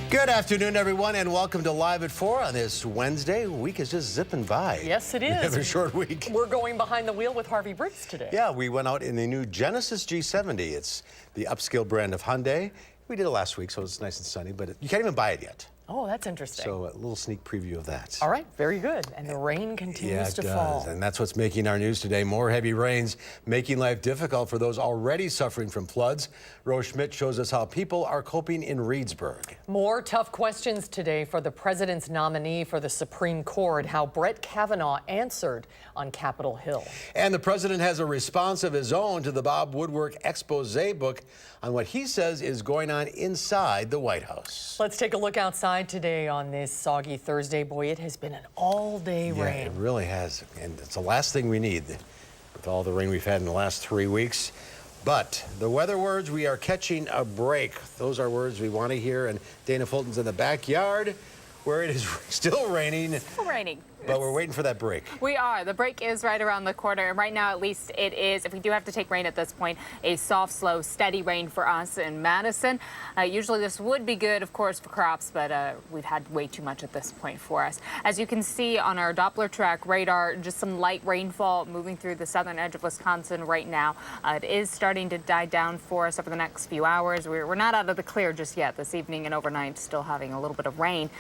Good afternoon, everyone, and welcome to Live at 4 on this Wednesday. Week is just zipping by. Yes, it is. Another short week. We're going behind the wheel with Harvey Briggs today. Yeah, we went out in the new Genesis G70. It's the upscale brand of Hyundai. We did it last week, so it's nice and sunny, but you can't even buy it yet. Oh, that's interesting. So a little sneak preview of that. All right, very good. And the rain continues to fall. And that's what's making our news today. More heavy rains making life difficult for those already suffering from floods. Rose Schmidt shows us how people are coping in Reedsburg. More tough questions today for the president's nominee for the Supreme Court, how Brett Kavanaugh answered on Capitol Hill. And the president has a response of his own to the Bob Woodward expose book on what he says is going on inside the White House. Let's take a look outside today on this soggy Thursday. Boy, it has been an all-day rain. It really has, and it's the last thing we need with all the rain we've had in the last 3 weeks. But the weather words, we are catching a break. Those are words we want to hear, and Dana Fulton's in the backyard where it is still raining. Still raining. But we're waiting for that break. We are. The break is right around the corner. And right now, at least, it is, if we do have to take rain at this point, a soft, slow, steady rain for us in Madison. Usually this would be good, of course, for crops, but we've had way too much at this point for us. As you can see on our Doppler track radar, just some light rainfall moving through the southern edge of Wisconsin right now. It is starting to die down for us over the next few hours. We're not out of the clear just yet. This evening and overnight, still having a little bit of rain,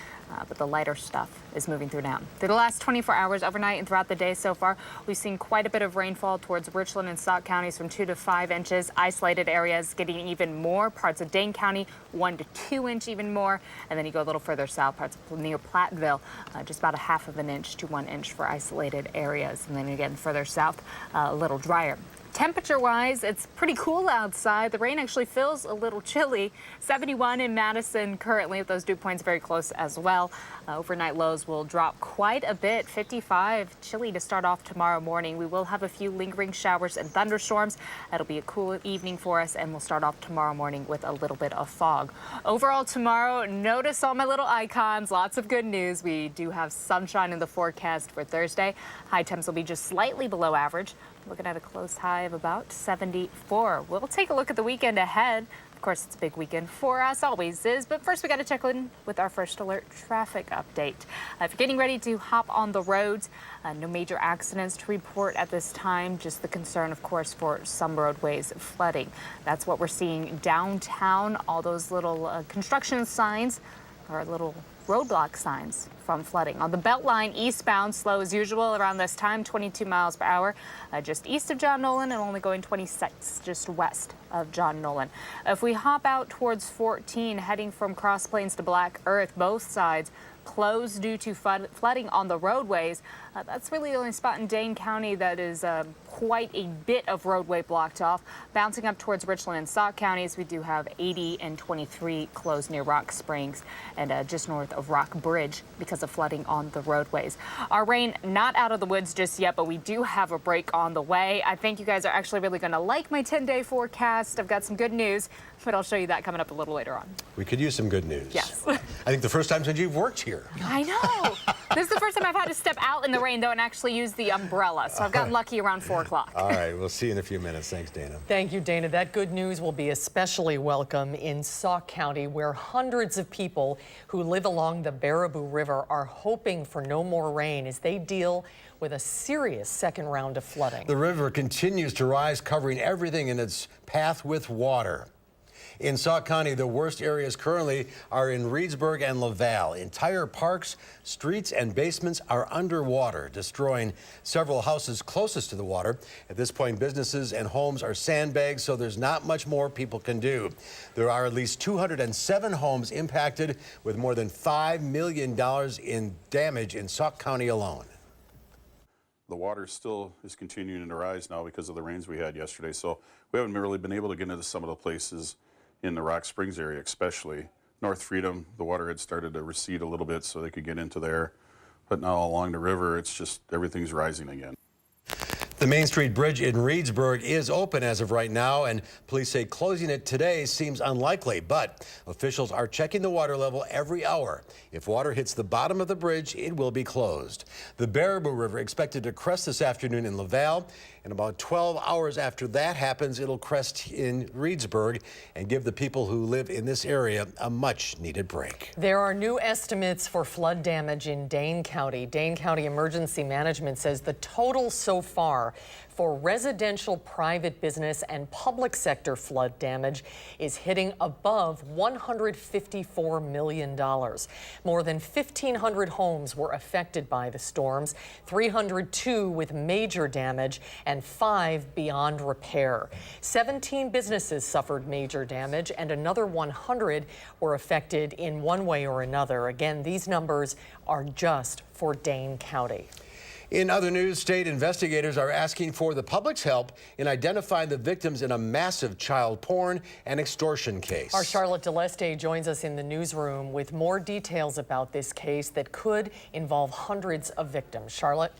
but the lighter stuff is moving through now. Through the last 24 hours, overnight and throughout the day so far, we've seen quite a bit of rainfall towards Richland and Sauk counties from 2 to 5 inches. Isolated areas getting even more. Parts of Dane County, 1 to 2 inch even more. And then you go a little further south, parts of near Platteville, just about a ½ of an inch to 1 inch for isolated areas. And then again, further south, a little drier. Temperature-wise, it's pretty cool outside. The rain actually feels a little chilly. 71 in Madison currently, with those dew points very close as well. Overnight lows will drop quite a bit. 55, chilly to start off tomorrow morning. We will have a few lingering showers and thunderstorms. It'll be a cool evening for us, and we'll start off tomorrow morning with a little bit of fog. Overall tomorrow, notice all my little icons. Lots of good news. We do have sunshine in the forecast for Thursday. High temps will be just slightly below average. Looking at a close high of about 74. We'll take a look at the weekend ahead. Of course, it's a big weekend for us, always is. But first, we got to check in with our first alert traffic update. If you're getting ready to hop on the roads, no major accidents to report at this time. Just the concern, of course, for some roadways flooding. That's what we're seeing downtown. All those little construction signs or little roadblock signs from flooding. On the Beltline, eastbound, slow as usual around this time, 22 miles per hour, just east of John Nolan, and only going 26 just west of John Nolan. If we hop out towards 14, heading from Cross Plains to Black Earth, both sides closed due to flooding on the roadways. That's really the only spot in Dane County that is quite a bit of roadway blocked off. Bouncing up towards Richland and Sauk counties, we do have 80 and 23 closed near Rock Springs and just north of Rock Bridge because of flooding on the roadways. Our rain not out of the woods just yet, but we do have a break on the way. I think you guys are actually really going to like my 10-day forecast. I've got some good news, but I'll show you that coming up a little later on. We could use some good news. Yes. I think the first time since you've worked here. I know. This is the first time I've had to step out in the rain, though, and actually use the umbrella. So I've gotten lucky around 4 o'clock. All right. We'll see you in a few minutes. Thanks, Dana. Thank you, Dana. That good news will be especially welcome in Sauk County, where hundreds of people who live along the Baraboo River are hoping for no more rain as they deal with a serious second round of flooding. The river continues to rise, covering everything in its path with water. In Sauk County, the worst areas currently are in Reedsburg and Laval. Entire parks, streets, and basements are underwater, destroying several houses closest to the water. At this point, businesses and homes are sandbagged, so there's not much more people can do. There are at least 207 homes impacted, with more than $5 million in damage in Sauk County alone. The water still is continuing to rise now because of the rains we had yesterday, so we haven't really been able to get into some of the places in the Rock Springs area, especially. North Freedom, the water had started to recede a little bit so they could get into there. But now along the river, it's just everything's rising again. The Main Street Bridge in Reedsburg is open as of right now, and police say closing it today seems unlikely, but officials are checking the water level every hour. If water hits the bottom of the bridge, it will be closed. The Baraboo River expected to crest this afternoon in Laval, And about 12 hours after that happens, it'll crest in Reedsburg and give the people who live in this area a much-needed break. There are new estimates for flood damage in Dane County. Dane County Emergency Management says the total so far for residential, private business, and public sector flood damage is hitting above $154 million. More than 1,500 homes were affected by the storms, 302 with major damage, and 5 beyond repair. 17 businesses suffered major damage, and another 100 were affected in one way or another. Again, these numbers are just for Dane County. In other news, state investigators are asking for the public's help in identifying the victims in a massive child porn and extortion case. Our Charlotte DeLeste joins us in the newsroom with more details about this case that could involve hundreds of victims. Charlotte?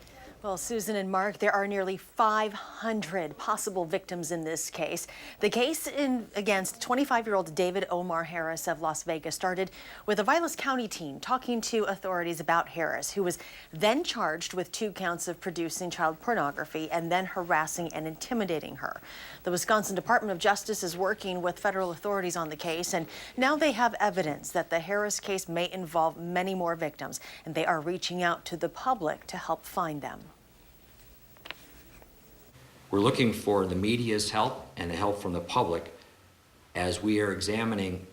Well, Susan and Mark, there are nearly 500 possible victims in this case. The case against 25-year-old David Omar Harris of Las Vegas started with a Vilas County team talking to authorities about Harris, who was then charged with 2 counts of producing child pornography and then harassing and intimidating her. The Wisconsin Department of Justice is working with federal authorities on the case, and now they have evidence that the Harris case may involve many more victims, and they are reaching out to the public to help find them. We're looking for the media's help and the help from the public as we are examining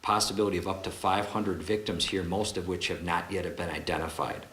possibility of up to 500 victims here, most of which have not yet been identified.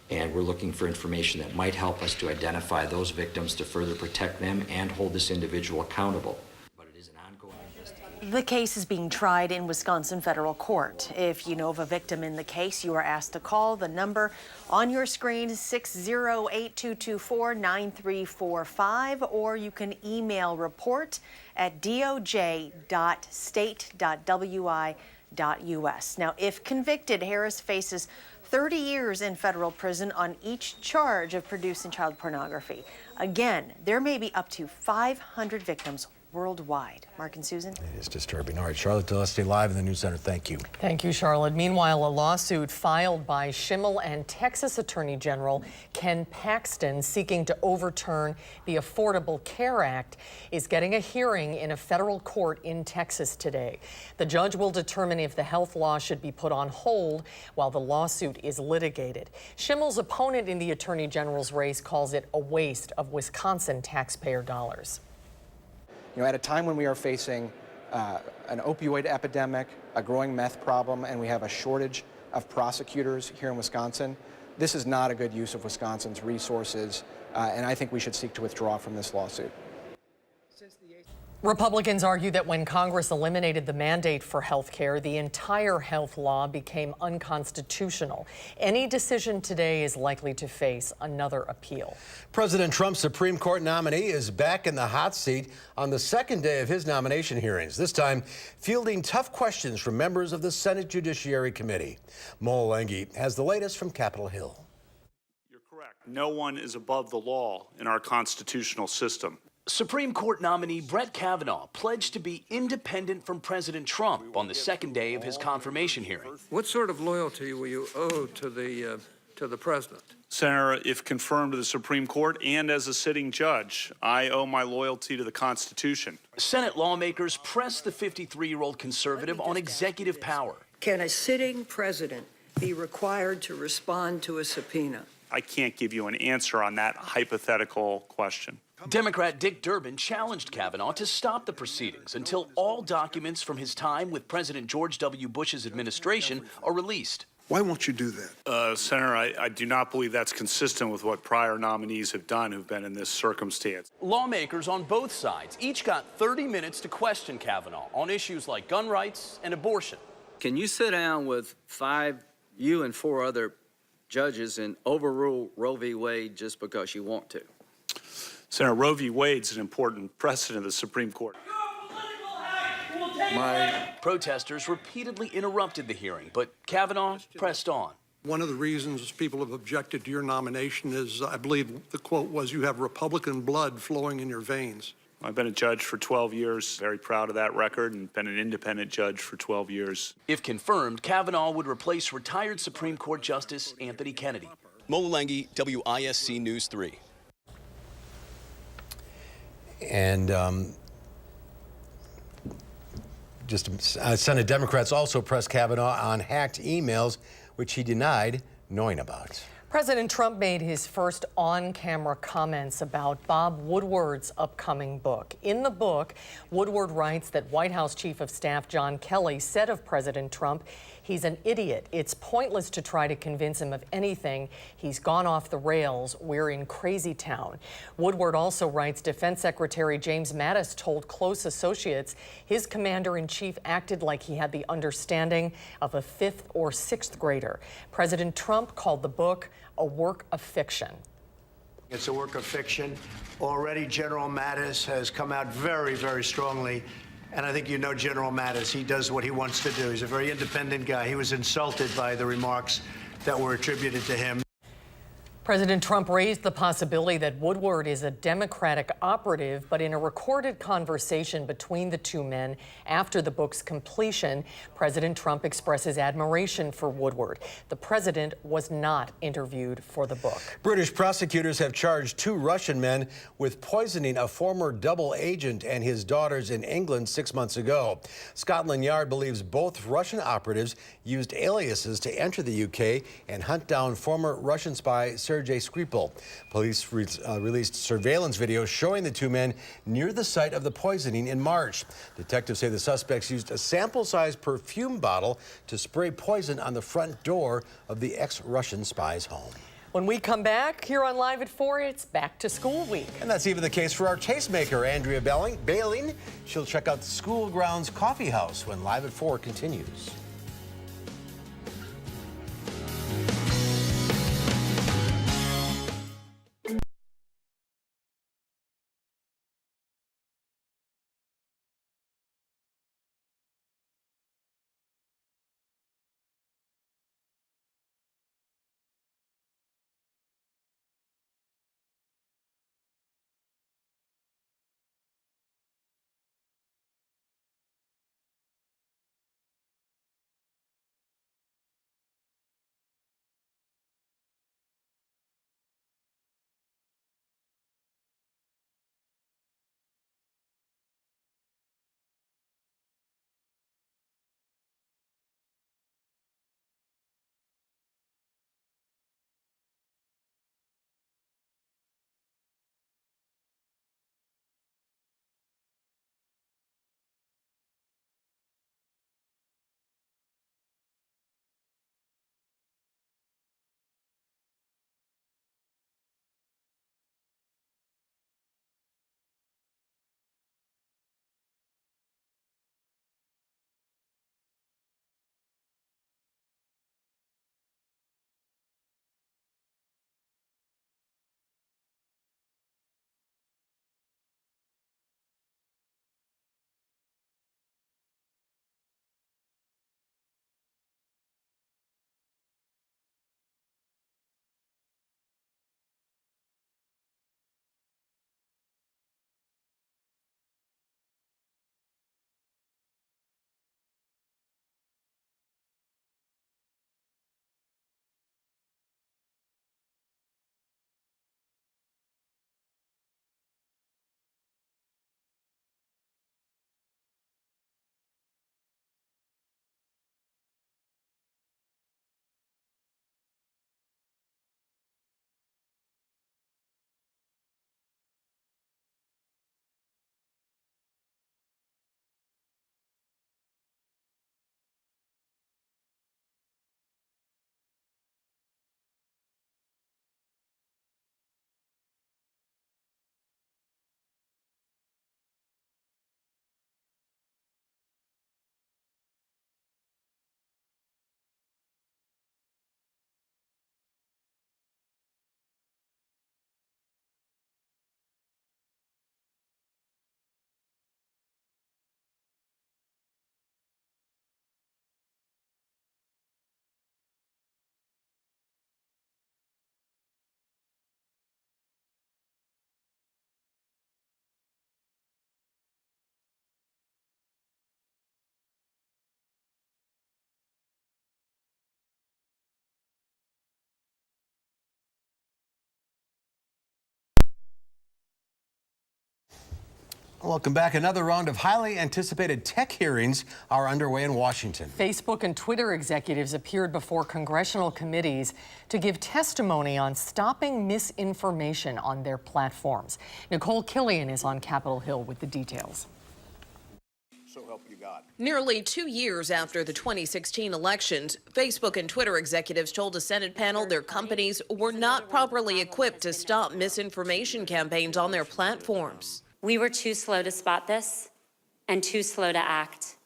And we're looking for information that might help us to identify those victims to further protect them and hold this individual accountable. But it is an ongoing investigation. The case is being tried in Wisconsin federal court. If you know of a victim in the case, you are asked to call the number on your screen, 608-224-9345, or you can email report@doj.state.wi.us. Now, if convicted, Harris faces 30 years in federal prison on each charge of producing child pornography. Again, there may be up to 500 victims worldwide. Mark and Susan? It is disturbing. All right, Charlotte DeLeste live in the News Center. Thank you. Thank you, Charlotte. Meanwhile, a lawsuit filed by Schimmel and Texas Attorney General Ken Paxton seeking to overturn the Affordable Care Act is getting a hearing in a federal court in Texas today. The judge will determine if the health law should be put on hold while the lawsuit is litigated. Schimmel's opponent in the Attorney General's race calls it a waste of Wisconsin taxpayer dollars. You know, at a time when we are facing an opioid epidemic, a growing meth problem, and we have a shortage of prosecutors here in Wisconsin, this is not a good use of Wisconsin's resources, and I think we should seek to withdraw from this lawsuit. Republicans argue that when Congress eliminated the mandate for health care, the entire health law became unconstitutional. Any decision today is likely to face another appeal. President Trump's Supreme Court nominee is back in the hot seat on the second day of his nomination hearings, this time fielding tough questions from members of the Senate Judiciary Committee. Mo Olengi has the latest from Capitol Hill. You're correct. No one is above the law in our constitutional system. Supreme Court nominee Brett Kavanaugh pledged to be independent from President Trump on the second day of his confirmation hearing. What sort of loyalty will you owe to the president? Senator, if confirmed to the Supreme Court and as a sitting judge, I owe my loyalty to the Constitution. Senate lawmakers pressed the 53-year-old conservative on executive power. Can a sitting president be required to respond to a subpoena? I can't give you an answer on that hypothetical question. Democrat Dick Durbin challenged Kavanaugh to stop the proceedings until all documents from his time with President George W. Bush's administration are released. Why won't you do that? Senator, I do not believe that's consistent with what prior nominees have done who've been in this circumstance. Lawmakers on both sides each got 30 minutes to question Kavanaugh on issues like gun rights and abortion. Can you sit down with you and 4 other judges and overrule Roe v. Wade just because you want to? Senator, Roe v. Wade's an important precedent of the Supreme Court. My protesters repeatedly interrupted the hearing, but Kavanaugh pressed on. One of the reasons people have objected to your nomination is, I believe the quote was, you have Republican blood flowing in your veins. I've been a judge for 12 years, very proud of that record, and been an independent judge for 12 years. If confirmed, Kavanaugh would replace retired Supreme Court Justice Anthony Kennedy. Mo Olengi, WISC News 3. And Senate Democrats also pressed Kavanaugh on hacked emails, which he denied knowing about. President Trump made his first on-camera comments about Bob Woodward's upcoming book. In the book, Woodward writes that White House Chief of Staff John Kelly said of President Trump, "He's an idiot. It's pointless to try to convince him of anything. He's gone off the rails. We're in crazy town." Woodward also writes Defense Secretary James Mattis told close associates his commander-in-chief acted like he had the understanding of a 5th or 6th grader. President Trump called the book a work of fiction. It's a work of fiction. Already General Mattis has come out very, very strongly. And I think you know General Mattis. He does what he wants to do. He's a very independent guy. He was insulted by the remarks that were attributed to him. President Trump raised the possibility that Woodward is a Democratic operative, but in a recorded conversation between the two men after the book's completion, President Trump expresses admiration for Woodward. The president was not interviewed for the book. British prosecutors have charged 2 Russian men with poisoning a former double agent and his daughters in England 6 months ago. Scotland Yard believes both Russian operatives used aliases to enter the UK and hunt down former Russian spy Sergei Skripal. Police released surveillance video showing the 2 men near the site of the poisoning in March. Detectives say the suspects used a sample-sized perfume bottle to spray poison on the front door of the ex-Russian spy's home. When we come back here on Live at 4, it's back to school week. And that's even the case for our tastemaker, Andrea Bailing. She'll check out the School Grounds Coffee House when Live at 4 continues. Welcome back. Another round of highly anticipated tech hearings are underway in Washington. Facebook and Twitter executives appeared before congressional committees to give testimony on stopping misinformation on their platforms. Nicole Killian is on Capitol Hill with the details. So help you God. Nearly 2 years after the 2016 elections, Facebook and Twitter executives told a Senate panel their companies were not properly equipped to stop misinformation campaigns on their platforms. We were too slow to spot this and too slow to act.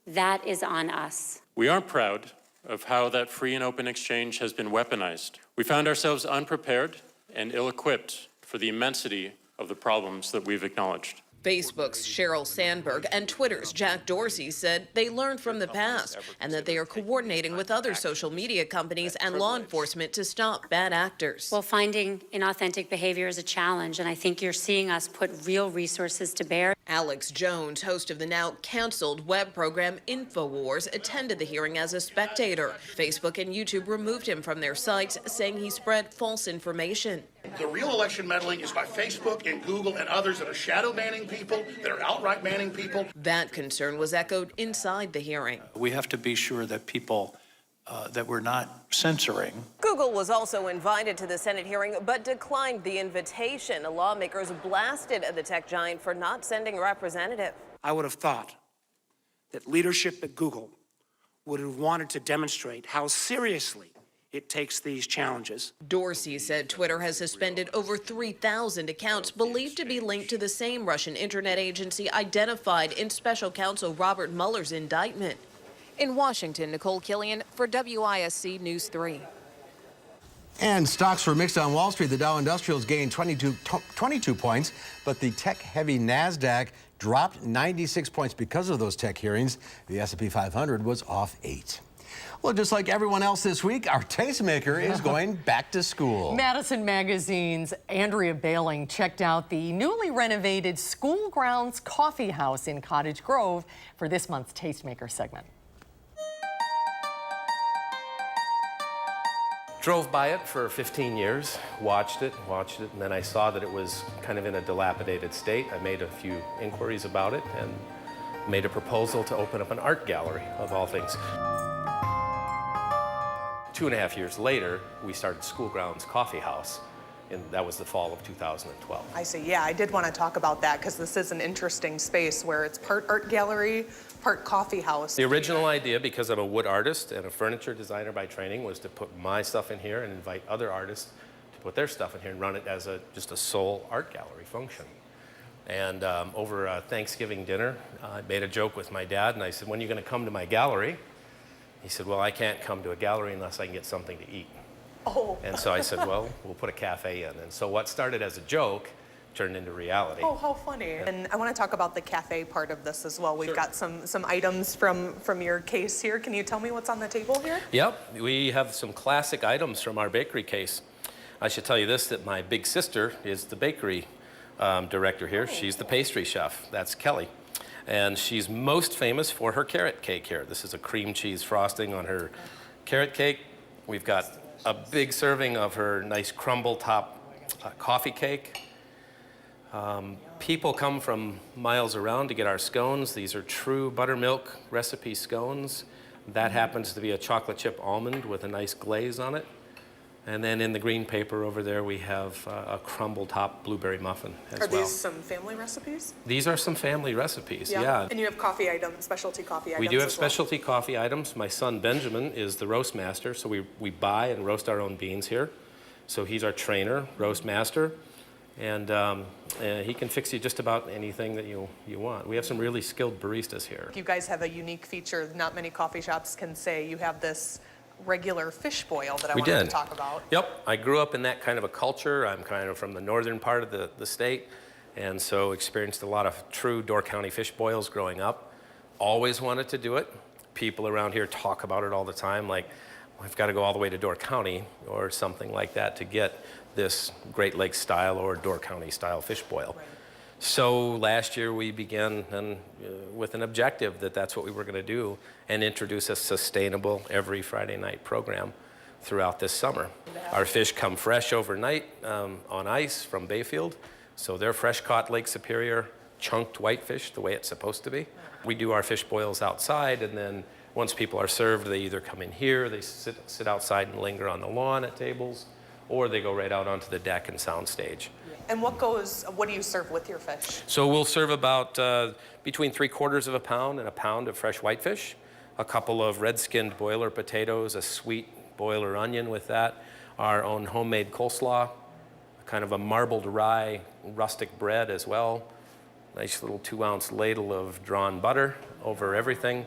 That is on us. We aren't proud of how that free and open exchange has been weaponized. We found ourselves unprepared and ill-equipped for the immensity of the problems that we've acknowledged. Facebook's Sheryl Sandberg and Twitter's Jack Dorsey said they learned from the past and that they are coordinating with other social media companies and law enforcement to stop bad actors. Well, finding inauthentic behavior is a challenge, and I think you're seeing us put real resources to bear. Alex Jones, host of the now canceled web program InfoWars, attended the hearing as a spectator. Facebook and YouTube removed him from their sites, saying he spread false information. The real election meddling is by Facebook and Google and others that are shadow banning people, that are outright banning people. That concern was echoed inside the hearing. We have to be sure that people that we're not censoring. Google was also invited to the Senate hearing, but declined the invitation. Lawmakers blasted the tech giant for not sending a representative. I would have thought that leadership at Google would have wanted to demonstrate how seriously it takes these challenges. Dorsey said Twitter has suspended over 3,000 accounts believed to be linked to the same Russian internet agency identified in Special Counsel Robert Mueller's indictment. In Washington, Nicole Killian for WISC News 3. And stocks were mixed on Wall Street. The Dow Industrials gained 22 points, but the tech-heavy NASDAQ dropped 96 points because of those tech hearings. The S&P 500 was off 8. Well, just like everyone else this week, our tastemaker is going back to school. Madison Magazine's Andrea Bailing checked out the newly renovated School Grounds Coffee House in Cottage Grove for this month's Tastemaker segment. Drove by it for 15 years, watched it, and then I saw that it was kind of in a dilapidated state. I made a few inquiries about it and made a proposal to open up an art gallery, of all things. 2.5 years later, we started School Grounds Coffee House, and that was the fall of 2012. I see, yeah, I did want to talk about that because this is an interesting space where it's part art gallery, part coffee house. The original idea, because I'm a wood artist and a furniture designer by training, was to put my stuff in here and invite other artists to put their stuff in here and run it as just a sole art gallery function. And over a Thanksgiving dinner, I made a joke with my dad, and I said, "When are you going to come to my gallery?" He said, "Well, I can't come to a gallery unless I can get something to eat." Oh. And so I said, "Well, we'll put a cafe in." And so what started as a joke turned into reality. Oh, how funny. Yeah. And I want to talk about the cafe part of this as well. We've got some items from your case here. Can you tell me what's on the table here? Yep, we have some classic items from our bakery case. I should tell you this, that my big sister is the bakery director here. She's the pastry chef. That's Kelly. And she's most famous for her carrot cake here. This is a cream cheese frosting on her carrot cake. We've got a big serving of her nice crumble top coffee cake. People come from miles around to get our scones. These are true buttermilk recipe scones. That happens to be a chocolate chip almond with a nice glaze on it. And then in the green paper over there, we have a crumble top blueberry muffin as well. Are these some family recipes? These are some family recipes, yeah. And you have coffee items, specialty coffee items. We do have specialty coffee items. My son Benjamin is the roast master, so we buy and roast our own beans here. So he's our trainer, roast master, and he can fix you just about anything that you want. We have some really skilled baristas here. You guys have a unique feature. Not many coffee shops can say. You have this regular fish boil that I wanted to talk about. Yep, I grew up in that kind of a culture. I'm kind of from the northern part of the state, and so experienced a lot of true Door County fish boils growing up. Always wanted to do it. People around here talk about it all the time, like, I've got to go all the way to Door County or something like that to get this Great Lakes style or Door County style fish boil. Right. So last year we began with an objective that that's what we were going to do and introduce a sustainable every Friday night program throughout this summer. Our fish come fresh overnight on ice from Bayfield, so they're fresh caught Lake Superior, chunked whitefish the way it's supposed to be. We do our fish boils outside, and then once people are served, they either come in here, they sit outside and linger on the lawn at tables, or they go right out onto the deck and soundstage. And what do you serve with your fish? So we'll serve about between 3/4 of a pound and a pound of fresh whitefish, a couple of red-skinned boiler potatoes, a sweet boiler onion with that, our own homemade coleslaw, kind of a marbled rye rustic bread as well, nice little 2-ounce ladle of drawn butter over everything.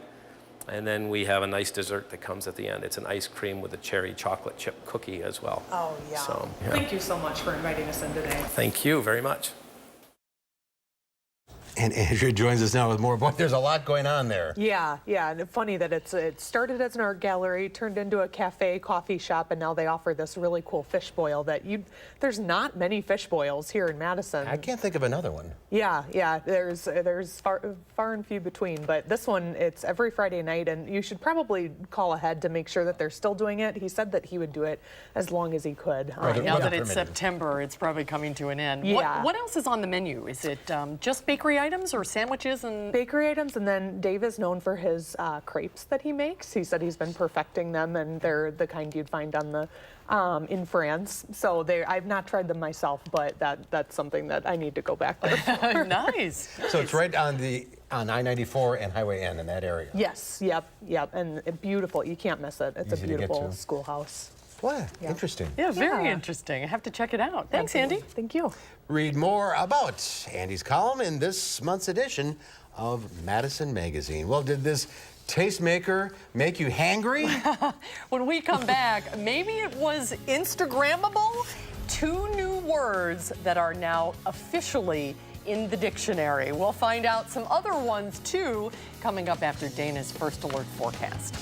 And then we have a nice dessert that comes at the end. It's an ice cream with a cherry chocolate chip cookie as well. Oh, yeah. So, yeah. Thank you so much for inviting us in today. Thank you very much. And Andrea joins us now with more. Boy, there's a lot going on there. Yeah, and funny that it started as an art gallery, turned into a cafe, coffee shop, and now they offer this really cool fish boil that there's not many fish boils here in Madison. I can't think of another one. Yeah, there's far and few between, but this one, it's every Friday night, and you should probably call ahead to make sure that they're still doing it. He said that he would do it as long as he could. Right, now that it's September, it's probably coming to an end. Yeah. What else is on the menu? Is it just bakery items or sandwiches? And bakery items, and then Dave is known for his crepes that he makes. He said he's been perfecting them, and they're the kind you'd find on the in France. So I've not tried them myself, but that's something that I need to go back there. Nice. So it's right on I-94 and Highway N in that area. Yes, yep, and beautiful. You can't miss it. It's Easy a to get beautiful to. schoolhouse. What? Interesting. Yeah, very interesting. I have to check it out. Thanks, Andy. Thank you. Read more about Andy's column in this month's edition of Madison Magazine. Well, did this tastemaker make you hangry? When we come back, maybe it was Instagrammable? 2 new words that are now officially in the dictionary. We'll find out some other ones, too, coming up after Dana's First Alert forecast.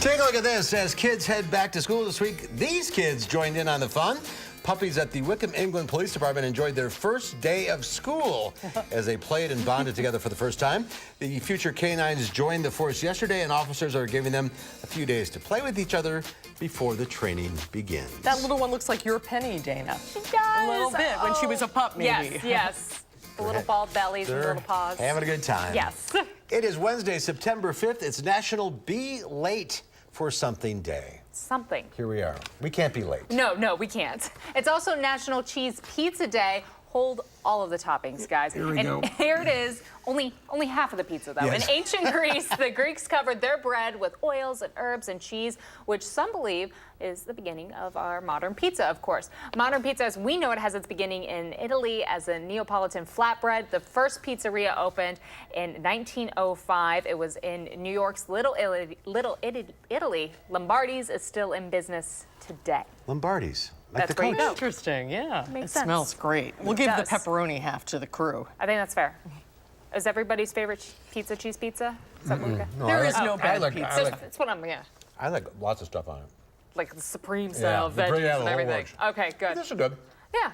Take a look at this. As kids head back to school this week, these kids joined in on the fun. Puppies at the Wickham, England Police Department enjoyed their first day of school as they played and bonded together for the first time. The future canines joined the force yesterday, and officers are giving them a few days to play with each other before the training begins. That little one looks like your Penny, Dana. She does. A little bit when she was a pup, maybe. Yes, yes. The little bald bellies and the little paws. Having a good time. Yes. It is Wednesday, September 5th. It's National Be Late for Something Day. Something. Here we are. We can't be late. No, we can't. It's also National Cheese Pizza Day. Hold all of the toppings, guys. Here we go. Here it is. Only half of the pizza, though. Yes. In ancient Greece, the Greeks covered their bread with oils and herbs and cheese, which some believe is the beginning of our modern pizza, of course. Modern pizza, as we know it, has its beginning in Italy as a Neapolitan flatbread. The first pizzeria opened in 1905. It was in New York's Little Italy. Lombardi's is still in business today. Lombardi's. Like That's the where you coach. go. Interesting, yeah. Makes it sense. smells great. We'll It give does. the pepperoni half to the crew. I think that's fair. Is everybody's favorite pizza cheese pizza? Is that Luca? No, There I is like- no I bad like- pizza. I like- That's what I'm, yeah. I like lots of stuff on it. Like the supreme style the veggies yeah, the and whole everything. works. Okay, good. This is good. Yeah.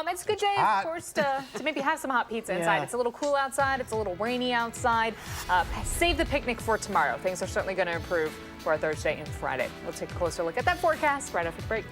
It's a good day, hot. of course, to maybe have some hot pizza inside. Yeah. It's a little cool outside. It's a little rainy outside. Save the picnic for tomorrow. Things are certainly going to improve for our Thursday and Friday. We'll take a closer look at that forecast right after the break.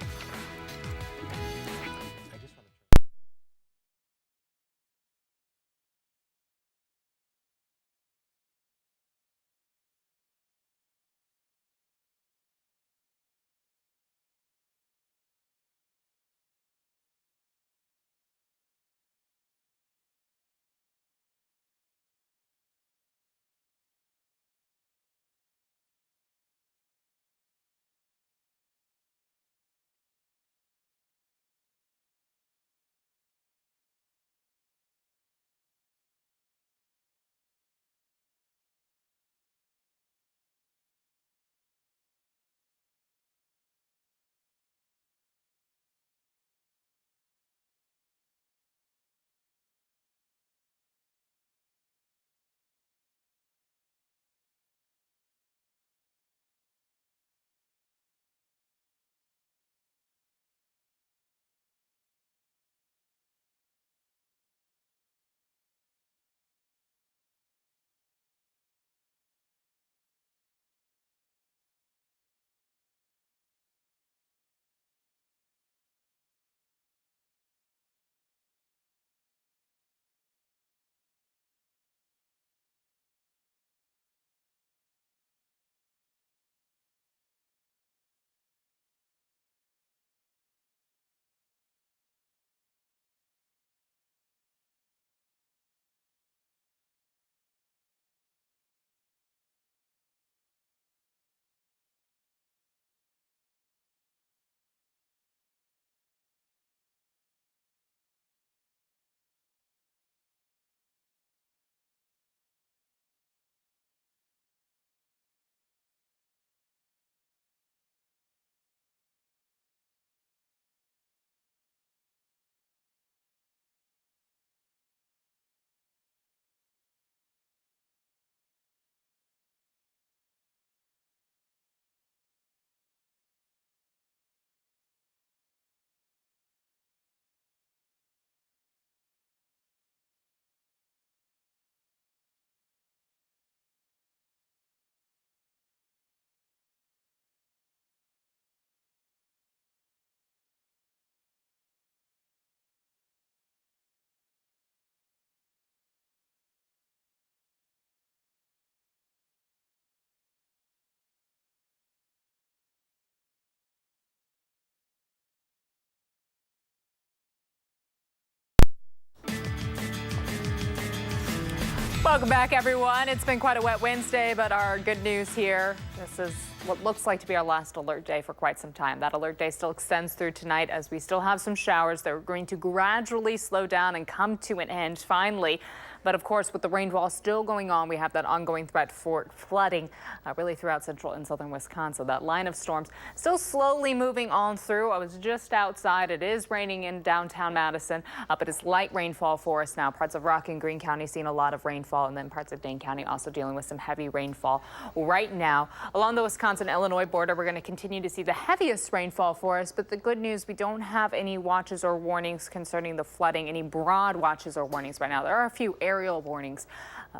Welcome back, everyone. It's been quite a wet Wednesday, but our good news here, this is what looks like to be our last alert day for quite some time. That alert day still extends through tonight as we still have some showers that are going to gradually slow down and come to an end finally. But of course, with the rainfall still going on, we have that ongoing threat for flooding really throughout central and southern Wisconsin. That line of storms still slowly moving on through. I was just outside. It is raining in downtown Madison, but it's light rainfall for us now. Parts of Rock and Greene County seeing a lot of rainfall, and then parts of Dane County also dealing with some heavy rainfall right now. Along the Wisconsin-Illinois border, we're going to continue to see the heaviest rainfall for us, but the good news, we don't have any watches or warnings concerning the flooding, any broad watches or warnings right now. There are a few aerial warnings,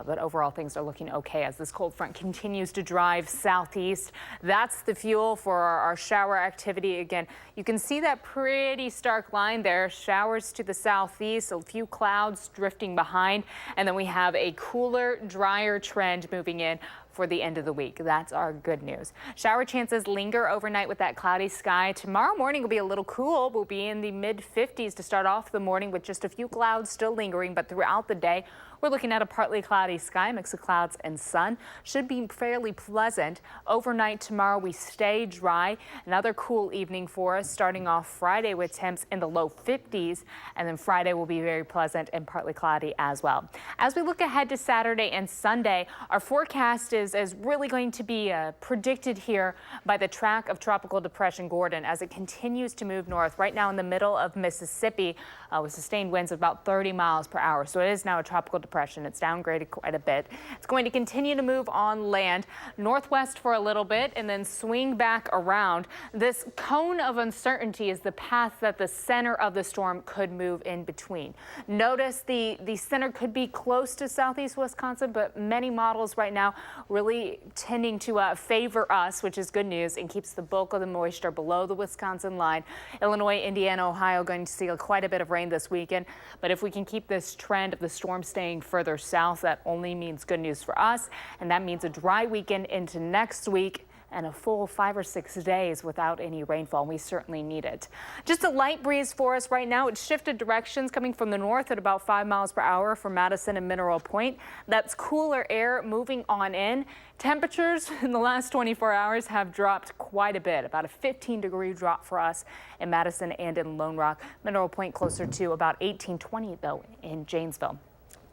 but overall things are looking okay as this cold front continues to drive southeast. That's the fuel for our shower activity. Again, you can see that pretty stark line there. Showers to the southeast, a few clouds drifting behind, and then we have a cooler, drier trend moving in for the end of the week. That's our good news. Shower chances linger overnight with that cloudy sky. Tomorrow morning will be a little cool. We'll be in the mid-50s to start off the morning with just a few clouds still lingering, but throughout the day, we're looking at a partly cloudy sky, mix of clouds and sun. Should be fairly pleasant. Overnight tomorrow, we stay dry. Another cool evening for us, starting off Friday with temps in the low 50s, and then Friday will be very pleasant and partly cloudy as well. As we look ahead to Saturday and Sunday, our forecast is really going to be predicted here by the track of Tropical Depression Gordon as it continues to move north. Right now in the middle of Mississippi with sustained winds of about 30 miles per hour. So it is now a tropical depression. It's downgraded quite a bit. It's going to continue to move on land northwest for a little bit and then swing back around. This cone of uncertainty is the path that the center of the storm could move in between. Notice the center could be close to southeast Wisconsin, but many models right now really tending to favor us, which is good news, and keeps the bulk of the moisture below the Wisconsin line. Illinois, Indiana, Ohio going to see quite a bit of rain this weekend, but if we can keep this trend of the storm staying further south, that only means good news for us, and that means a dry weekend into next week and a full 5 or 6 days without any rainfall. We certainly need it. Just a light breeze for us right now. It's shifted directions coming from the north at about 5 miles per hour from Madison and Mineral Point. That's cooler air moving on in. Temperatures in the last 24 hours have dropped quite a bit, about a 15-degree drop for us in Madison and in Lone Rock. Mineral Point closer to about 18-20 though in Janesville.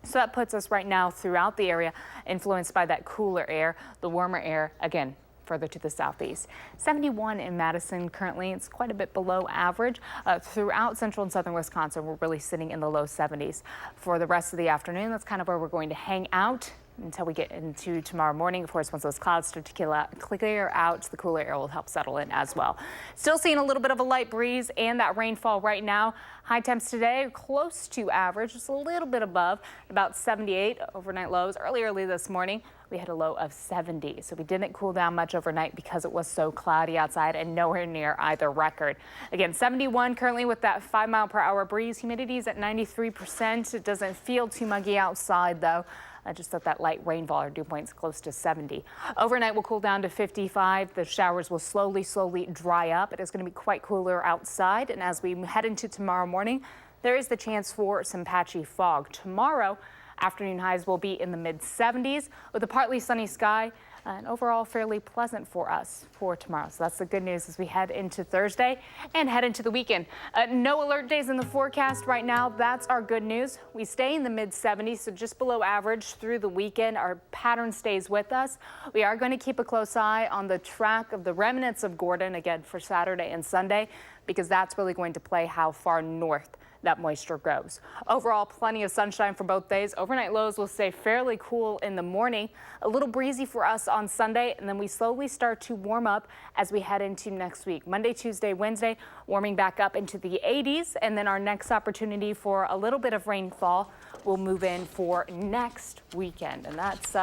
So that puts us right now throughout the area influenced by that cooler air, the warmer air, again, further to the southeast. 71 in Madison currently. It's quite a bit below average. Throughout central and southern Wisconsin, we're really sitting in the low 70s. For the rest of the afternoon, that's kind of where we're going to hang out until we get into tomorrow morning. Of course, once those clouds start to clear out, the cooler air will help settle in as well. Still seeing a little bit of a light breeze and that rainfall right now. High temps today close to average, just a little bit above, about 78 overnight lows. Early this morning, we had a low of 70. So we didn't cool down much overnight because it was so cloudy outside and nowhere near either record. Again, 71 currently with that 5 mile per hour breeze. Humidity is at 93%. It doesn't feel too muggy outside though. Just that light rainfall, our dew point's close to 70. Overnight will cool down to 55. The showers will slowly dry up. It is going to be quite cooler outside. And as we head into tomorrow morning, there is the chance for some patchy fog. Tomorrow, afternoon highs will be in the mid-70s with a partly sunny sky and overall fairly pleasant for us for tomorrow. So that's the good news as we head into Thursday and head into the weekend. No alert days in the forecast right now. That's our good news. We stay in the mid-70s, so just below average through the weekend. Our pattern stays with us. We are going to keep a close eye on the track of the remnants of Gordon again for Saturday and Sunday, because that's really going to play how far north that moisture goes. Overall, plenty of sunshine for both days. Overnight lows will stay fairly cool in the morning. A little breezy for us on Sunday, and then we slowly start to warm up as we head into next week. Monday, Tuesday, Wednesday, warming back up into the 80s, and then our next opportunity for a little bit of rainfall will move in for next weekend. And that's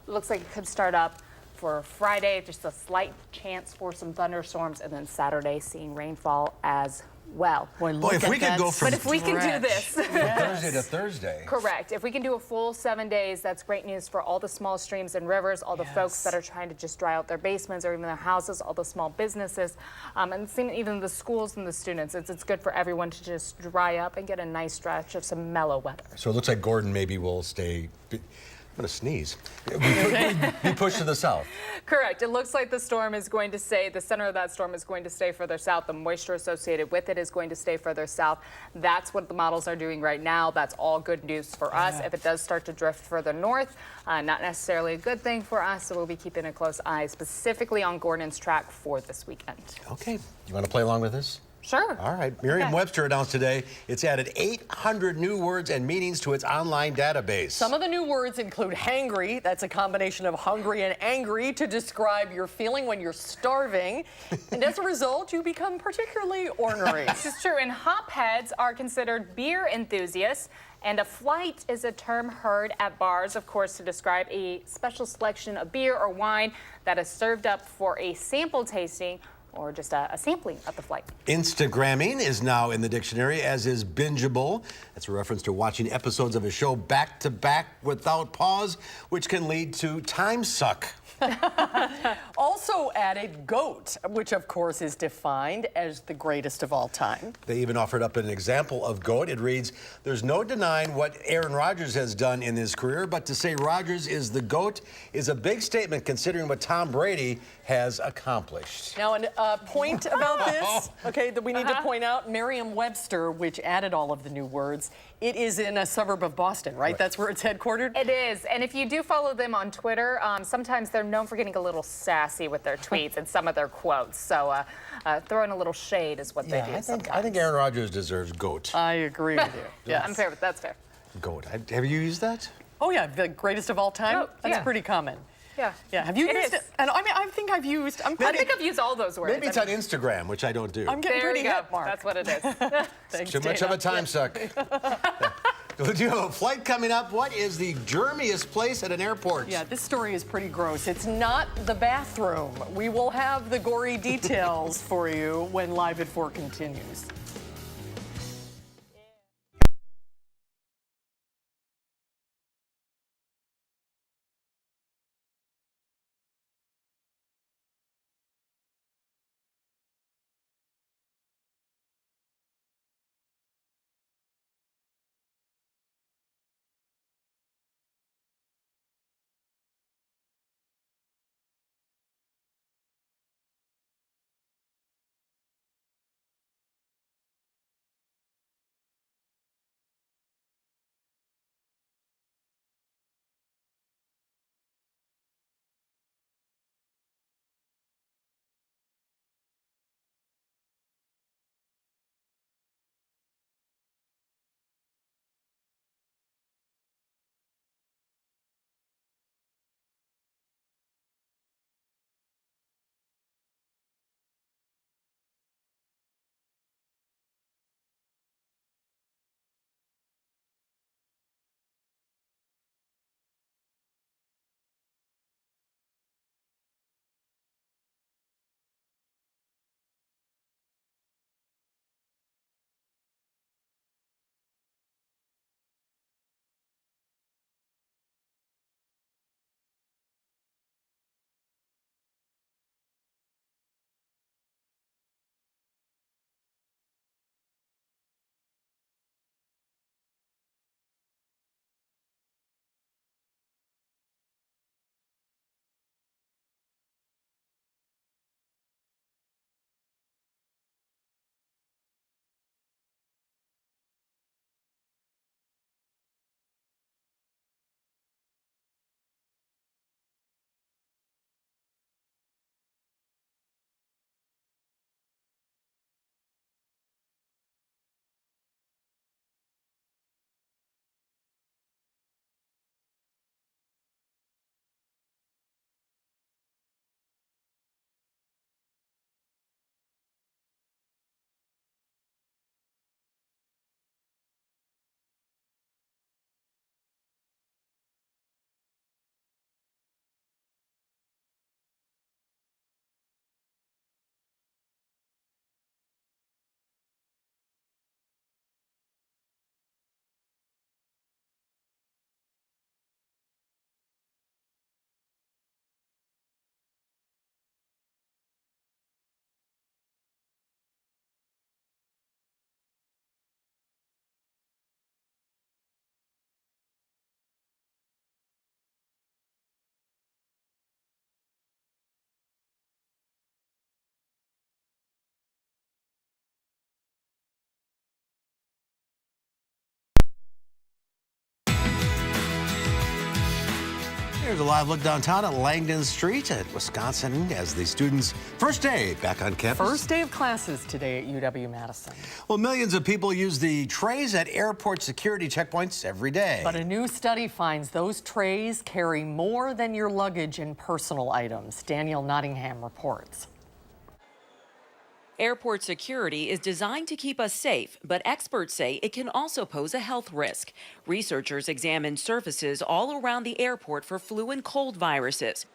looks like it could start up for Friday, just a slight chance for some thunderstorms, and then Saturday seeing rainfall as well. Boy, if we could go from but if we can do this Thursday to Thursday. Correct. If we can do a full 7 days, that's great news for all the small streams and rivers, all the folks that are trying to just dry out their basements or even their houses, all the small businesses, and even the schools and the students. It's good for everyone to just dry up and get a nice stretch of some mellow weather. So it looks like Gordon maybe will stay. going to sneeze. Be pushed to the south. Correct. It looks like the storm is going to stay, the center of that storm is going to stay further south. The moisture associated with it is going to stay further south. That's what the models are doing right now. That's all good news for us. If it does start to drift further north, not necessarily a good thing for us. So we'll be keeping a close eye specifically on Gordon's track for this weekend. Okay. You want to play along with this? Sure. All right. Merriam-Webster announced today it's added 800 new words and meanings to its online database. Some of the new words include hangry. That's a combination of hungry and angry to describe your feeling when you're starving. And as a result, you become particularly ornery. This is true. And hopheads are considered beer enthusiasts. And a flight is a term heard at bars, of course, to describe a special selection of beer or wine that is served up for a sample tasting or just a sampling of the flight. Instagramming is now in the dictionary, as is bingeable. That's a reference to watching episodes of a show back to back without pause, which can lead to time suck. Also added GOAT, which of course is defined as the greatest of all time. They even offered up an example of GOAT. It reads, there's no denying what Aaron Rodgers has done in his career, but to say Rodgers is the GOAT is a big statement considering what Tom Brady has accomplished. Now, a point about this, okay, that we need to point out, Merriam-Webster, which added all of the new words, it is in a suburb of Boston, right? That's where it's headquartered? It is. And if you do follow them on Twitter, sometimes they're known for getting a little sassy with their tweets and some of their quotes. So throwing a little shade is what they do I think Aaron Rodgers deserves GOAT. I agree with you. Yeah, I'm fair, but that's fair. GOAT. Have you used that? Oh, yeah, the greatest of all time? Oh, That's yeah. pretty common. Yeah. Yeah, have you used it? And I mean, I think I've used, I think I've used all those words. Maybe it's on Instagram, which I don't do. I'm getting There pretty we go. hip, Mark. That's what it is. Thanks, Too much Dana. of a time suck. Do you have a flight coming up? What is the germiest place at an airport? Yeah, this story is pretty gross. It's not the bathroom. We will have the gory details for you when Live at 4 continues. here's a live look downtown at Langdon Street at Wisconsin as the students' first day back on campus. First day of classes today at UW-Madison. Well, millions of people use the trays at airport security checkpoints every day. But a new study finds those trays carry more than your luggage and personal items. Danielle Nottingham reports. Airport security is designed to keep us safe, but experts say it can also pose a health risk. Researchers examined surfaces all around the airport for flu and cold viruses.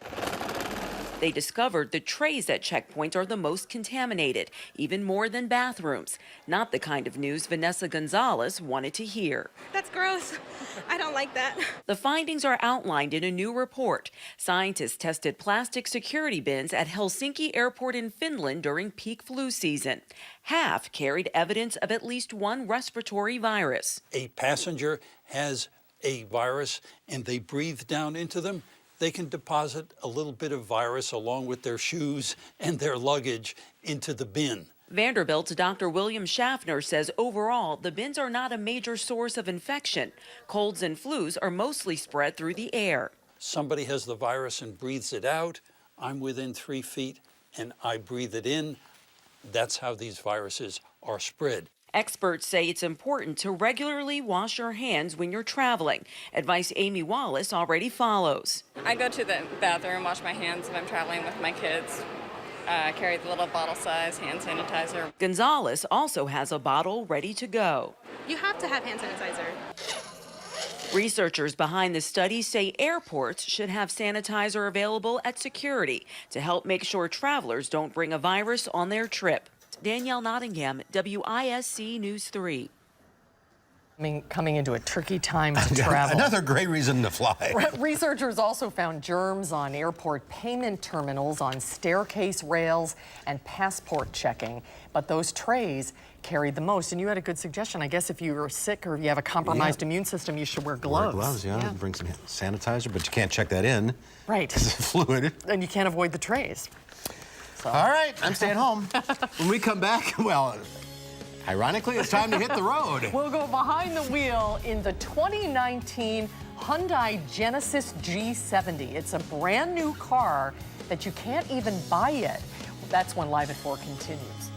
They discovered the trays at checkpoints are the most contaminated, even more than bathrooms. Not the kind of news Vanessa Gonzalez wanted to hear. That's gross. I don't like that. The findings are outlined in a new report. Scientists tested plastic security bins at Helsinki Airport in Finland during peak flu season. Half carried evidence of at least one respiratory virus. A passenger has a virus and they breathe down into them, they can deposit a little bit of virus along with their shoes and their luggage into the bin. Vanderbilt's Dr. William Schaffner says overall, the bins are not a major source of infection. Colds and flus are mostly spread through the air. Somebody has the virus and breathes it out. I'm within 3 feet and I breathe it in. That's how these viruses are spread. Experts say it's important to regularly wash your hands when you're traveling. Advice Amy Wallace already follows. I go to the bathroom, wash my hands if I'm traveling with my kids. Carry the little bottle size hand sanitizer. Gonzalez also has a bottle ready to go. You have to have hand sanitizer. Researchers behind the study say airports should have sanitizer available at security to help make sure travelers don't bring a virus on their trip. Danielle Nottingham, WISC News 3. Coming into a tricky time to travel. Another great reason to fly. Researchers also found germs on airport payment terminals, on staircase rails, and passport checking. But those trays carried the most. And you had a good suggestion. I guess if you're sick or you have a compromised immune system, you should wear gloves. Wear gloves, yeah. Bring some sanitizer, but you can't check that in. Right. Because it's fluid. And you can't avoid the trays. So. All right, I'm staying home. When we come back, well, ironically, it's time to hit the road. We'll go behind the wheel in the 2019 Hyundai Genesis G70. It's a brand new car that you can't even buy yet. That's when Live at 4 continues.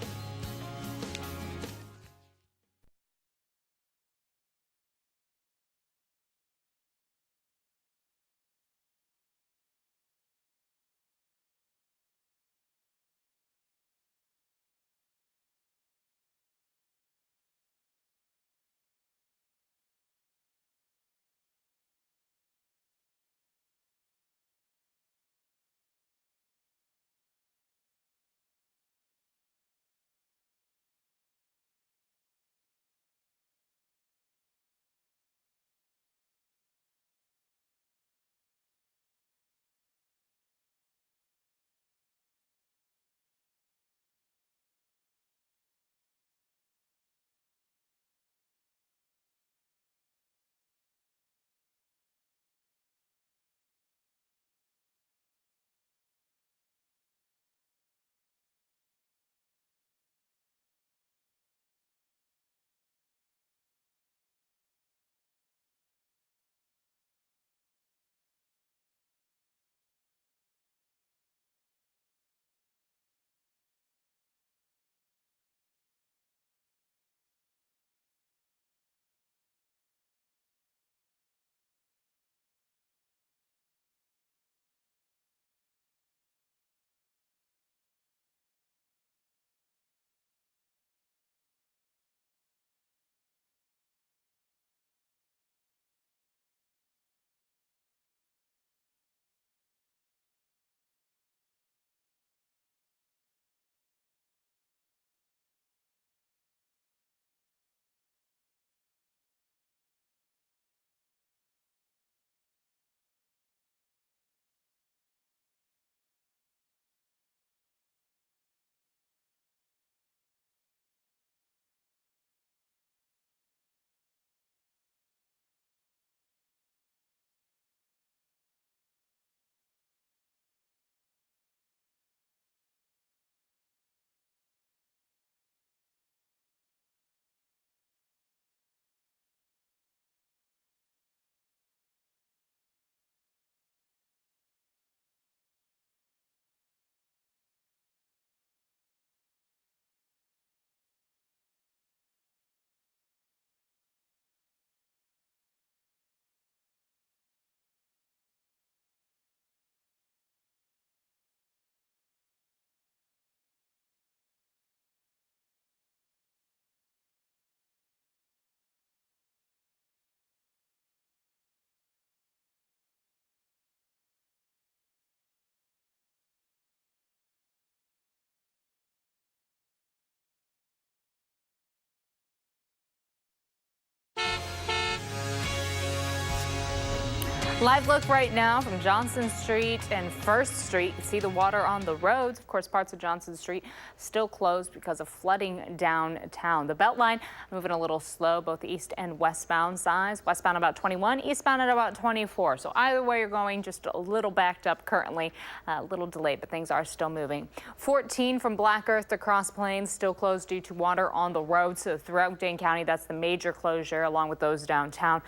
Live look right now from Johnson Street and 1st Street. You can see the water on the roads. Of course, parts of Johnson Street still closed because of flooding downtown. The Beltline moving a little slow, both the east and westbound sides. Westbound about 21, eastbound at about 24. So either way you're going, just a little backed up currently, a little delayed, but things are still moving. 14 from Black Earth to Cross Plains still closed due to water on the roads. So throughout Dane County, that's the major closure, along with those downtown.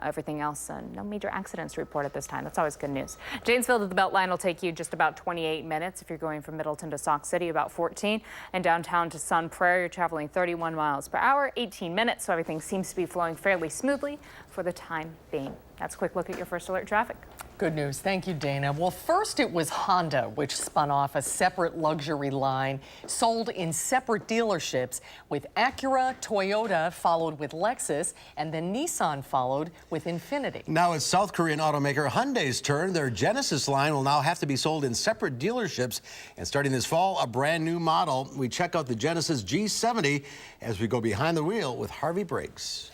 Everything else, no major accidents report at this time. That's always good news. Janesville to the Beltline will take you just about 28 minutes. If you're going from Middleton to Sauk City, about 14. And downtown to Sun Prairie, you're traveling 31 miles per hour, 18 minutes. So everything seems to be flowing fairly smoothly for the time being. That's a quick look at your First Alert traffic. Good news. Thank you, Dana. Well, first it was Honda, which spun off a separate luxury line sold in separate dealerships, with Acura, Toyota followed with Lexus, and then Nissan followed with Infiniti. Now it's South Korean automaker Hyundai's turn. Their Genesis line will now have to be sold in separate dealerships. And starting this fall, a brand new model. We check out the Genesis G70 as we go behind the wheel with Harvey Briggs.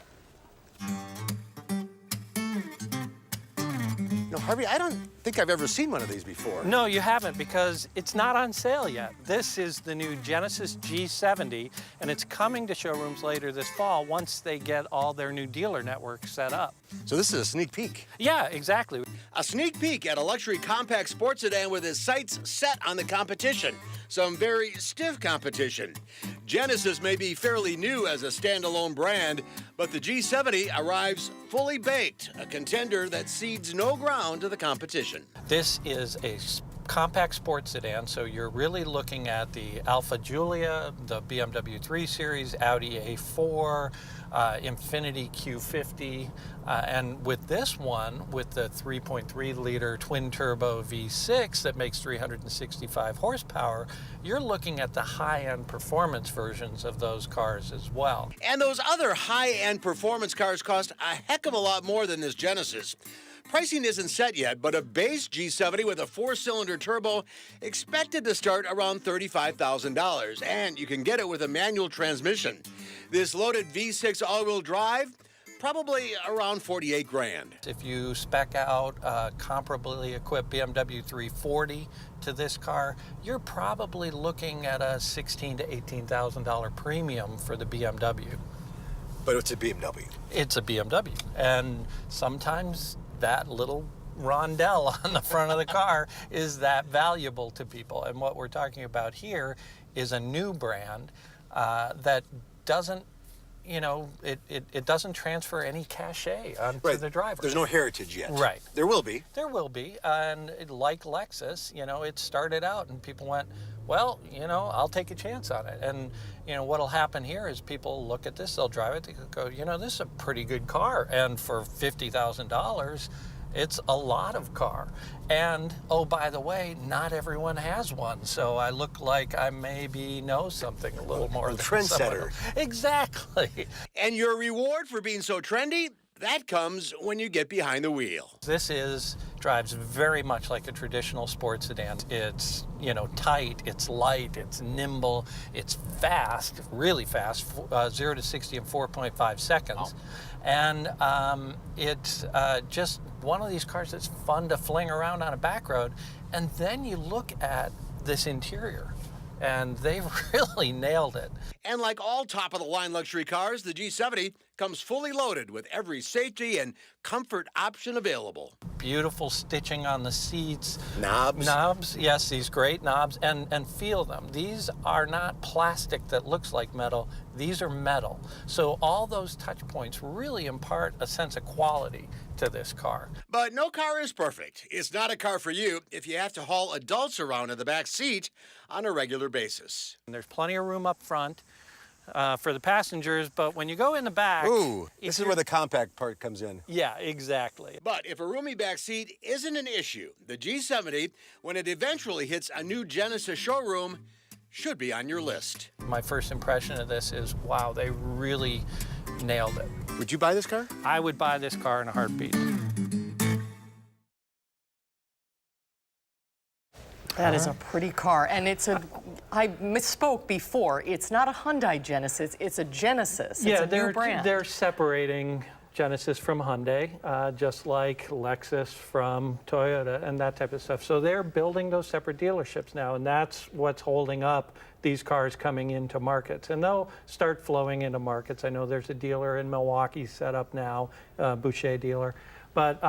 Harvey, I don't think I've ever seen one of these before. No, you haven't, because it's not on sale yet. This is the new Genesis G70, and it's coming to showrooms later this fall once they get all their new dealer network set up. So this is a sneak peek. Yeah, exactly. A sneak peek at a luxury compact sports sedan with its sights set on the competition. Some very stiff competition. Genesis may be fairly new as a standalone brand, but the G70 arrives fully baked, a contender that cedes no ground to the competition. This is a compact sports sedan, so you're really looking at the Alfa Giulia, the BMW 3 Series, Audi A4, Infiniti Q50, and with this one, with the 3.3-liter twin-turbo V6 that makes 365 horsepower, you're looking at the high-end performance versions of those cars as well. And those other high-end performance cars cost a heck of a lot more than this Genesis. Pricing isn't set yet, but a base G70 with a 4-cylinder turbo expected to start around $35,000, and you can get it with a manual transmission. This loaded V6 all-wheel drive, probably around 48 grand. If you spec out a comparably equipped BMW 340 to this car, you're probably looking at a $16,000 to $18,000 premium for the BMW. But it's a BMW. It's a BMW, and sometimes that little rondelle on the front of the car is that valuable to people. And what we're talking about here is a new brand that doesn't, it doesn't transfer any cachet onto the driver. There's no heritage yet. Right. There will be. There will be. And like Lexus, it started out and people went, well, I'll take a chance on it. And, what'll happen here is people look at this, they'll drive it, they go, this is a pretty good car. And for $50,000, it's a lot of car. And, oh, by the way, not everyone has one. So I look like I maybe know something a little more than trendsetter. Exactly. And your reward for being so trendy, that comes when you get behind the wheel. This drives very much like a traditional sports sedan. It's, tight, it's light, it's nimble, it's fast, really fast, 0 to 60 in 4.5 seconds. Oh. And it's just one of these cars that's fun to fling around on a back road. And then you look at this interior, and they've really nailed it. And like all top-of-the-line luxury cars, the G70 comes fully loaded with every safety and comfort option available. Beautiful stitching on the seats. Knobs. Knobs, yes, these great knobs, and feel them. These are not plastic that looks like metal. These are metal. So all those touch points really impart a sense of quality to this car. But no car is perfect. It's not a car for you if you have to haul adults around in the back seat on a regular basis. And there's plenty of room up front for the passengers, but when you go in the back... Ooh, this is where the compact part comes in. Yeah, exactly. But if a roomy back seat isn't an issue, the G70, when it eventually hits a new Genesis showroom, should be on your list. My first impression of this is, wow, they really nailed it. Would you buy this car? I would buy this car in a heartbeat. That is a pretty car, and I misspoke before, it's not a Hyundai Genesis, it's a Genesis. It's a new brand. They're separating Genesis from Hyundai, just like Lexus from Toyota and that type of stuff. So they're building those separate dealerships now, and that's what's holding up these cars coming into markets. And they'll start flowing into markets. I know there's a dealer in Milwaukee set up now, Boucher dealer. But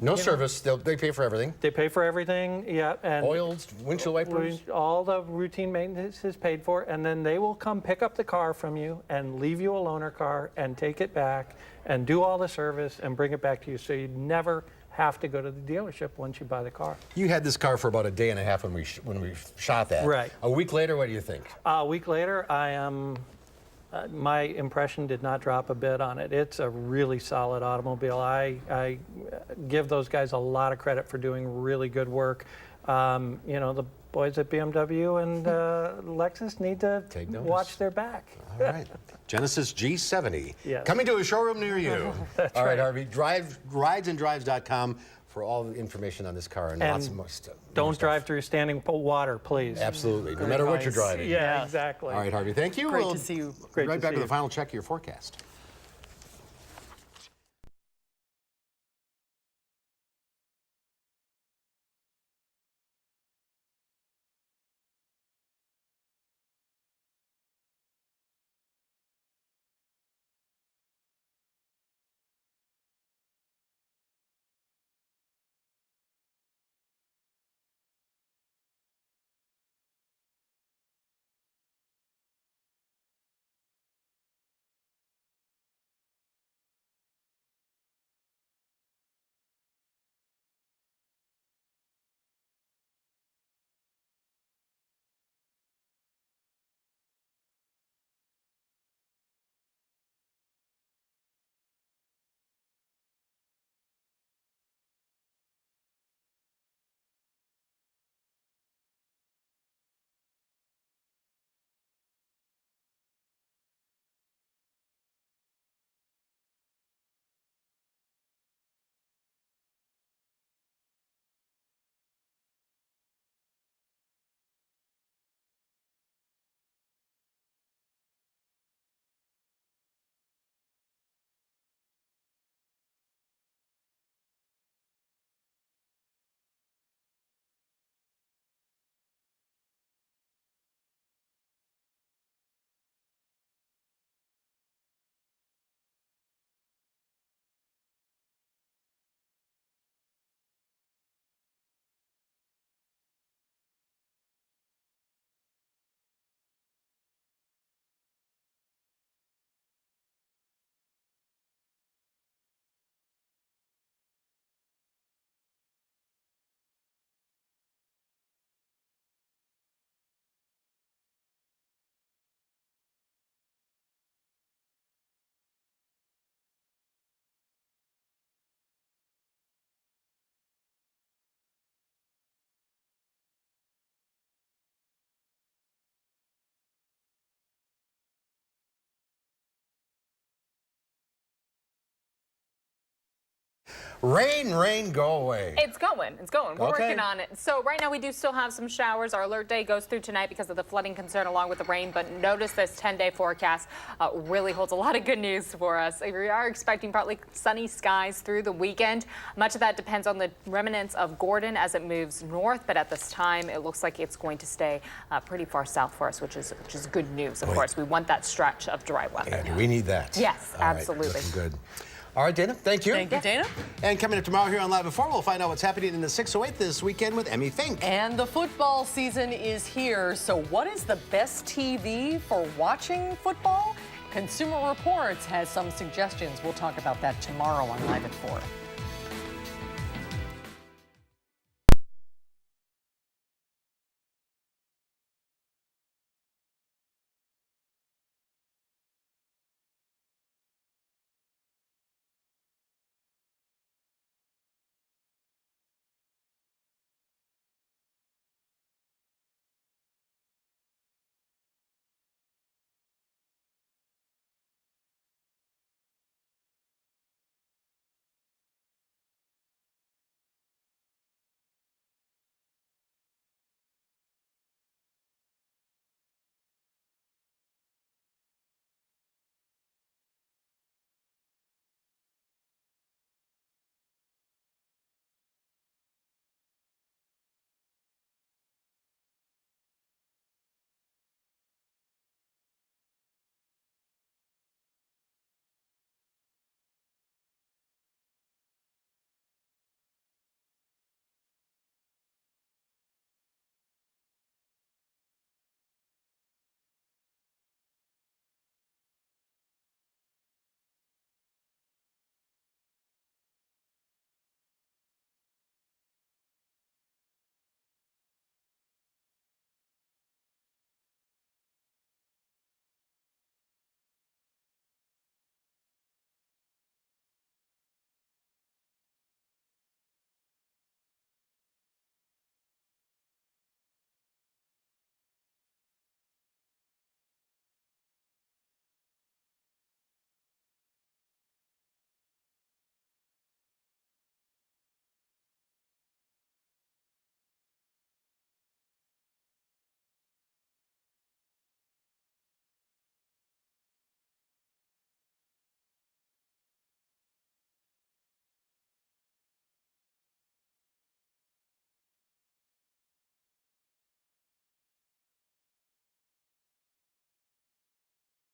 no service. They pay for everything. They pay for everything, yeah. And oils, windshield wipers. All the routine maintenance is paid for, and then they will come pick up the car from you and leave you a loaner car and take it back and do all the service and bring it back to you. So you never have to go to the dealership once you buy the car. You had this car for about a day and a half when we shot that. Right. A week later, what do you think? A week later, I am. My impression did not drop a bit on it. It's a really solid automobile. I give those guys a lot of credit for doing really good work. You know, the boys at BMW and Lexus need to watch their back. All right. Genesis G70. Yes. Coming to a showroom near you. That's all right, right. Harvey. Ridesanddrives.com for all the information on this car and lots of more stuff. Don't drive through standing water, please. Absolutely, no matter what you're driving. Yeah, exactly. All right, Harvey, thank you. Great to see you. Great right back to the final check of your forecast. Rain, go away. It's going. We're Okay. working on it. So right now we do still have some showers. Our alert day goes through tonight because of the flooding concern along with the rain. But notice this 10-day forecast really holds a lot of good news for us. We are expecting partly sunny skies through the weekend. Much of that depends on the remnants of Gordon as it moves north. But at this time, it looks like it's going to stay pretty far south for us, which is good news. Of course, we want that stretch of dry weather. And we need that. Yes, All right, absolutely. looking good. All right, Dana, thank you. Thank you, Dana. And coming up tomorrow here on Live at 4, we'll find out what's happening in the 608 this weekend with Emmy Fink. And the football season is here. So what is the best TV for watching football? Consumer Reports has some suggestions. We'll talk about that tomorrow on Live at 4.